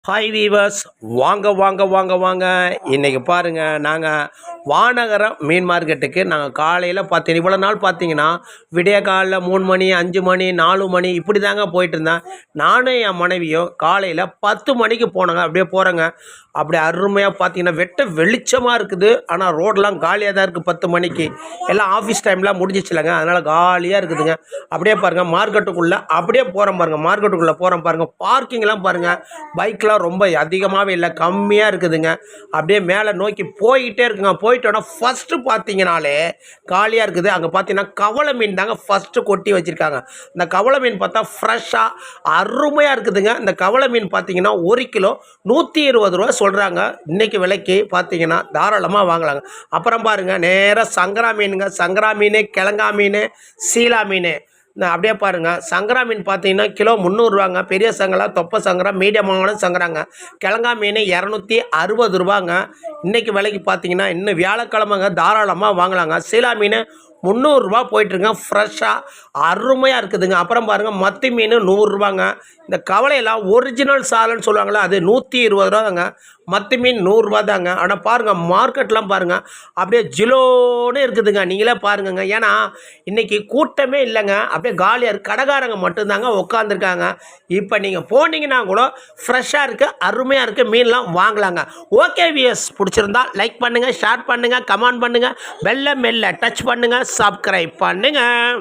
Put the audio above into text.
Hi viewers, வாங்க வாங்க வாங்க வாங்க. இன்றைக்கி பாருங்கள், நாங்கள் வானகரம் மீன் மார்க்கெட்டுக்கு நாங்கள் காலையில் பார்த்தீங்கன்னா இவ்வளோ நாள் பார்த்தீங்கன்னா விடிய காலையில் 3 மணி 5 மணி 4 மணி இப்படி தாங்க போயிட்டுருந்தேன். நானும் என் மனைவியும் காலையில் 10 மணிக்கு போனோங்க. அப்படியே போகிறேங்க. அப்படியே அருமையாக பார்த்தீங்கன்னா வெளிச்சமாக இருக்குது. ஆனால் ரோடெலாம் காலியாக தான் இருக்குது. 10 மணிக்கு எல்லாம் ஆஃபீஸ் டைம்லாம் முடிஞ்சிச்சுலங்க, அதனால் காலியாக இருக்குதுங்க. அப்படியே பாருங்கள், மார்க்கெட்டுக்குள்ளே அப்படியே போகிறோம் பாருங்கள். மார்க்கெட்டுக்குள்ளே போகிறோம் பாருங்கள். பார்க்கிங்லாம் பாருங்கள், பைக்லாம் ரொம்ப அதிகமாகவே இல்லை, கம்மியாக இருக்குதுங்க. அப்படியே மேலே நோக்கி போய்கிட்டே இருக்குங்க. போயிட்டோன்னா ஃபஸ்ட்டு பார்த்தீங்கனாலே காலியாக இருக்குது. அங்கே பார்த்தீங்கன்னா கவளை மீன் தாங்க ஃபஸ்ட்டு கொட்டி வச்சுருக்காங்க. இந்த கவளை மீன் பார்த்தா ஃப்ரெஷ்ஷாக அருமையாக இருக்குதுங்க. இந்த கவளை மீன் பார்த்தீங்கன்னா 1 கிலோ 120 ரூபா சொல்கிறாங்க. இன்றைக்கி விலைக்கு பார்த்தீங்கன்னா தாராளமாக வாங்கலாங்க. அப்புறம் பாருங்கள், நேராக சங்கரா மீனுங்க. சங்கரா மீன், கிழங்கா மீன், சீலா மீன். அப்படியே பாருங்கள், சங்கரா மீன் பார்த்தீங்கன்னா கிலோ 300 ரூபாங்க. பெரிய சங்கரா, தொப்பை சங்கரா, மீடியமான சங்கராங்க. கிழங்கா மீன் 260 ரூபாங்க. இன்றைக்கி விலைக்கு பார்த்தீங்கன்னா இன்னும் வியாழக்கிழமைங்க, தாராளமாக வாங்கலாங்க. சீலா மீன் 300 ரூபா போயிட்டுருங்க. ஃப்ரெஷ்ஷாக அருமையாக இருக்குதுங்க. அப்புறம் பாருங்கள், மத்தி மீன் 100 ரூபாங்க. இந்த கவலையெல்லாம் ஒரிஜினல் சாலைன்னு சொல்லுவாங்களே, அது 120 ரூபா தாங்க. மத்தி மீன் 100 ரூபா தாங்க. ஆனால் பாருங்கள், மார்க்கெட்லாம் பாருங்கள் அப்படியே ஜிலோன்னு இருக்குதுங்க. நீங்களே பாருங்கங்க. ஏன்னா இன்றைக்கி கூட்டமே இல்லைங்க, அப்படியே காலியாக இருக்குது. கடைக்காரங்க மட்டும்தாங்க உட்காந்துருக்காங்க. இப்போ நீங்கள் போனீங்கன்னா கூட ஃப்ரெஷ்ஷாக இருக்குது, அருமையாக இருக்குது. மீன்லாம் வாங்கலாங்க. ஓகே விஎஸ், பிடிச்சிருந்தா லைக் பண்ணுங்கள், ஷேர் பண்ணுங்கள், கமெண்ட் பண்ணுங்கள், பெல்லை மெல்ல டச் பண்ணுங்கள், சப்ஸ்கிரைப் பண்ணுங்கள்.